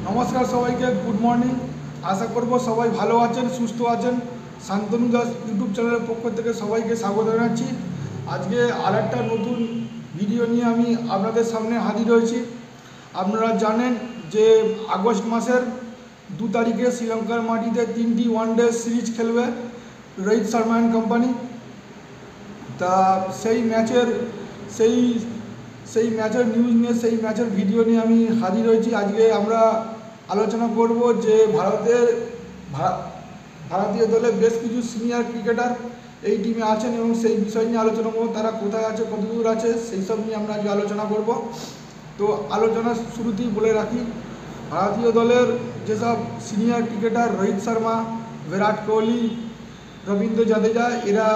নমস্কার সবাইকে, good morning. আশা করব সবাই ভালো আছেন, সুস্থ আছেন। শান্তনু দাস ইউটিউব চ্যানেলের পক্ষ থেকে সবাইকে স্বাগত জানাচ্ছি। আজকে আরেকটা নতুন ভিডিও নিয়ে আমি আপনাদের সামনে হাজির হয়েছি। আপনারা জানেন যে আগস্ট মাসের 2 তারিখে শ্রীলঙ্কার মাটিতে 3টি ওয়ানডে সিরিজ খেলবে রোহিত শর্মা অ্যান্ড কোম্পানি। তা সেই ম্যাচের নিউজ নিয়ে, সেই ম্যাচের ভিডিও নিয়ে আমি হাজির হয়েছি। আজকে আমরা আলোচনা করব যে ভারতীয় দলের বেশ কিছু সিনিয়র ক্রিকেটার এই টিমে আছেন এবং সেই বিষয় নিয়ে আলোচনা করব। তারা কোথায় আছে, কত দূর আছে, সেই সব নিয়ে আমরা আজকে আলোচনা করব। তো আলোচনার শুরুতেই বলে রাখি, ভারতীয় দলের যেসব সিনিয়র ক্রিকেটার রোহিত শর্মা, বিরাট কোহলি, রবীন্দ্র জাদেজা, এরা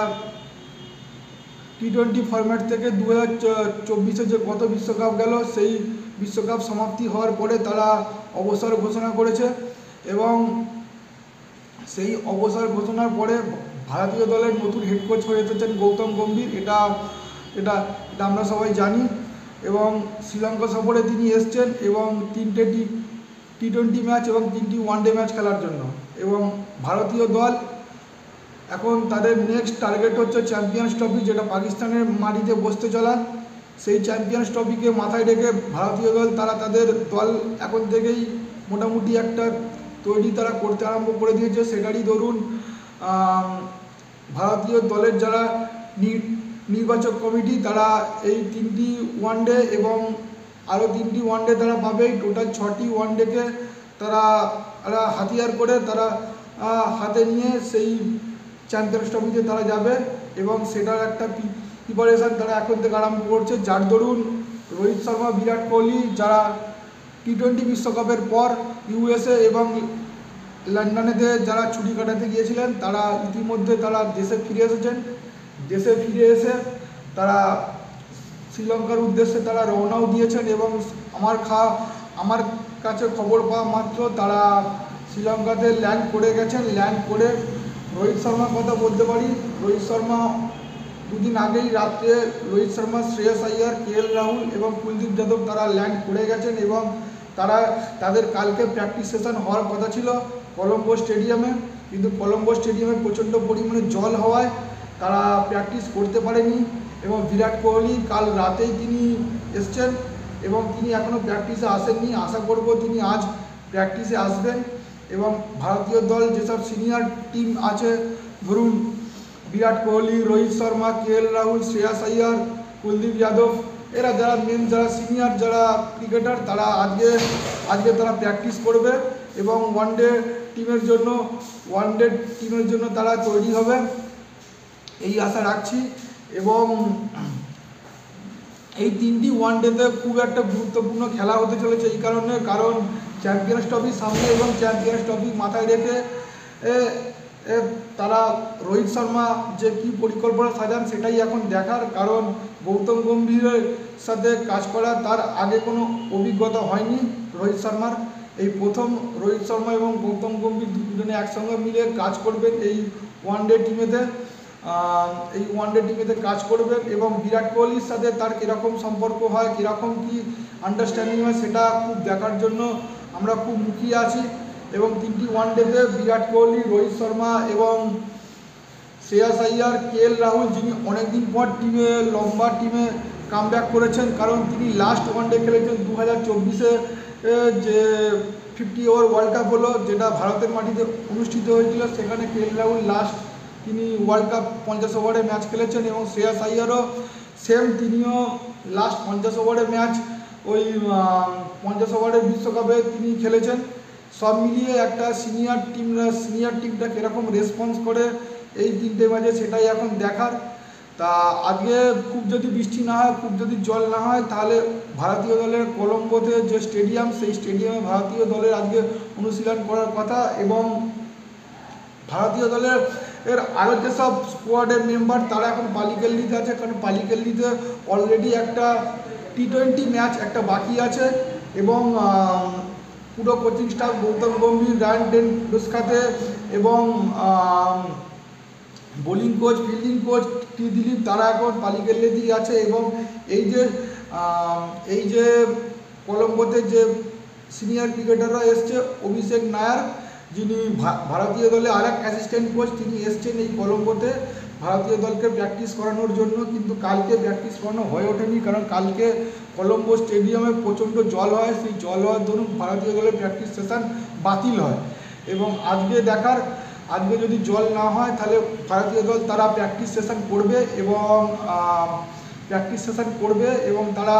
টি20 ফরম্যাট থেকে 2024-এ যে গত বিশ্বকাপ গেল, সেই বিশ্বকাপ সমাপ্তি হওয়ার পরে তারা অবসর ঘোষণা করেছে এবং সেই অবসর ঘোষণার পরে ভারতীয় দলের নতুন হেড কোচ হয়ে এসেছেন গৌতম গম্ভীর। এটা আমরা সবাই জানি। এবং শ্রীলঙ্কা সফরে তিনি এসছেন এবং 3টে টি20 ম্যাচ এবং 3টি ওয়ানডে ম্যাচ খেলার জন্য। এবং ভারতীয় দল এখন তাদের নেক্সট টার্গেট হচ্ছে চ্যাম্পিয়ন্স ট্রফি, যেটা পাকিস্তানের মাটিতে বসতে চলা। সেই চ্যাম্পিয়ন্স ট্রফিকে মাথায় রেখে ভারতীয় দল তাদের দল এখন থেকেই মোটামুটি একটা তৈরি তারা করতে আরম্ভ করে দিয়েছে। সেটারই দরুন ভারতীয় দলের যারা নির্বাচক কমিটি, তারা এই 3টি ওয়ানডে এবং আরও 3টি ওয়ানডে তারা পাবে। টোটাল 6টি ওয়ানডেকে তারা হাতিয়ার করে তারা হাতে নিয়ে সেই চ্যাম্পিয়ন্স ট্রফিতে তারা যাবে এবং সেটার একটা প্রিপারেশান তারা এখন থেকে আরম্ভ করছে। যার দরুন রোহিত শর্মা, বিরাট কোহলি, যারা টি20 বিশ্বকাপের পর ইউএসএ এবং লন্ডনেতে যারা ছুটি কাটাতে গিয়েছিলেন, তারা ইতিমধ্যে তারা দেশে ফিরে এসেছেন। দেশে ফিরে এসে তারা শ্রীলঙ্কার উদ্দেশ্যে তারা রওনাও দিয়েছেন এবং আমার কাছে খবর পাওয়া মাত্র তারা শ্রীলঙ্কাতে ল্যান্ড করে গেছেন। ল্যান্ড করে রোহিত শর্মার কথা বলতে পারি, রোহিত শর্মা দুদিন আগেই রাত্রে রোহিত শর্মা, শ্রেয়স আইয়ার, কেএল রাহুল এবং কুলদীপ যাদব তারা ল্যান্ড করে গেছেন এবং তাদের কালকে প্র্যাকটিস সেশন হওয়ার কথা ছিল কলম্বো স্টেডিয়ামে, কিন্তু কলম্বো স্টেডিয়ামে প্রচণ্ড পরিমাণে জল হওয়ায় তারা প্র্যাকটিস করতে পারেনি। এবং বিরাট কোহলি কাল রাতেই তিনি এসছেন এবং তিনি এখনও প্র্যাকটিসে আসেননি। আশা করব তিনি আজ প্র্যাকটিসে আসবেন। এবং ভারতীয় দল যেসব সিনিয়র টিম আছে, ধরুন বিরাট কোহলি, রোহিত শর্মা, কেএল রাহুল, শ্রেয়স আইয়ার, কুলদীপ যাদব, এরা যারা যারা সিনিয়র যারা ক্রিকেটার, তারা আজকে তারা প্র্যাকটিস করবে এবং ওয়ানডে টিমের জন্য তারা তৈরি হবে, এই আশা রাখছি। এবং এই 3টি ওয়ানডেতে খুব একটা গুরুত্বপূর্ণ খেলা হতে চলেছে এই কারণ চ্যাম্পিয়ন্স ট্রফি সামনে এবং চ্যাম্পিয়ন্স ট্রফি মাথায় রেখে তারা রোহিত শর্মা যে কী পরিকল্পনা সাজান সেটাই এখন দেখার। কারণ গৌতম গম্ভীরের সাথে কাজ করা তার আগে কোনো অভিজ্ঞতা হয়নি রোহিত শর্মার। এই প্রথম রোহিত শর্মা এবং গৌতম গম্ভীর দুজনে একসঙ্গে মিলে কাজ করবেন এই ওয়ানডে টিমেতে কাজ করবেন। এবং বিরাট কোহলির সাথে তার কীরকম সম্পর্ক হয়, কীরকম কী আন্ডারস্ট্যান্ডিং হয়, সেটা খুব দেখার জন্য আমরা খুব মুখিয়ে আছি। এবং 3টি ওয়ানডেতে বিরাট কোহলি, রোহিত শর্মা এবং শ্রেয়স আইয়ার, কেএল রাহুল, যিনি অনেকদিন পর লম্বা টিমে কামব্যাক করেছেন, কারণ তিনি লাস্ট ওয়ানডে খেলেছেন 2024-এ যে 50 ওভার ওয়ার্ল্ড কাপ হলো, যেটা ভারতের মাটিতে অনুষ্ঠিত হয়েছিল। সেখানে কেএল রাহুল লাস্ট তিনি ওয়ার্ল্ড কাপ 50 ওভারে ম্যাচ খেলেছেন এবং শ্রেয়স আইয়ারও সেম, তিনিও লাস্ট 50 ওভারের ম্যাচ ওই 50 ওভারের বিশ্বকাপে তিনি খেলেছেন। সব মিলিয়ে একটা সিনিয়র টিমটা কীরকম রেসপন্স করে এই 3টে ম্যাচে, সেটাই এখন দেখার। তা আজকে খুব যদি বৃষ্টি না হয়, খুব যদি জল না হয়, তাহলে ভারতীয় দলের কলম্বোতে যে স্টেডিয়াম, সেই স্টেডিয়ামে ভারতীয় দলের আজকে অনুশীলন করার কথা। এবং ভারতীয় দলের আরও যেসব স্কোয়াডের মেম্বার, তারা এখন পালিকেল্লিতে আছে, কারণ পালিকেল্লিতে অলরেডি একটা টি20 ম্যাচ একটা বাকি আছে। এবং পুরো coaching staff Gautam Gambhir, Ryan ডেন্ডুস্কাতে এবং bowling coach, fielding coach Dilip, তারা এখন পালিকেল্লিতেই আছে। এবং এই যে কলম্বোতে যে সিনিয়র ক্রিকেটাররা এসছে। অভিষেক নায়ার যিনি ভারতীয় দলে আরেক অ্যাসিস্ট্যান্ট কোচ, তিনি এসছেন এই কলম্বোতে ভারতীয় দলকে প্র্যাকটিস করানোর জন্য। কিন্তু কালকে প্র্যাকটিস করানো হয়ে ওঠেনি, কারণ কালকে কলম্বো স্টেডিয়ামে প্রচণ্ড জল হয়। সেই জল হওয়ার দরুন ভারতীয় দলের প্র্যাকটিস সেশন বাতিল হয়। এবং আজকে যদি জল না হয় তাহলে ভারতীয় দল তারা প্র্যাকটিস সেশন করবে এবং তারা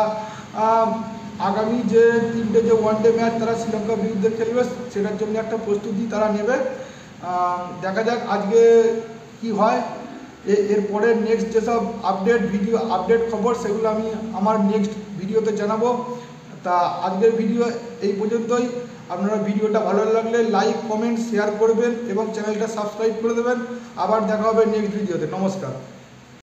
আগামী যে 3টে যে ওয়ানডে ম্যাচ তারা শ্রীলঙ্কার বিরুদ্ধে খেলবে সেটার জন্য একটা প্রস্তুতি তারা নেবে। দেখা যাক আজকে কি হয়। এরপরে নেক্সট যেসব আপডেট খবর সেগুলো আমি আমার নেক্সট ভিডিওতে জানাবো। তা আজকের ভিডিও এই পর্যন্তই। আপনারা ভিডিওটা ভালো লাগলে লাইক, কমেন্ট, শেয়ার করবেন এবং চ্যানেলটা সাবস্ক্রাইব করে দেবেন। আবার দেখা হবে নেক্সট ভিডিওতে। নমস্কার।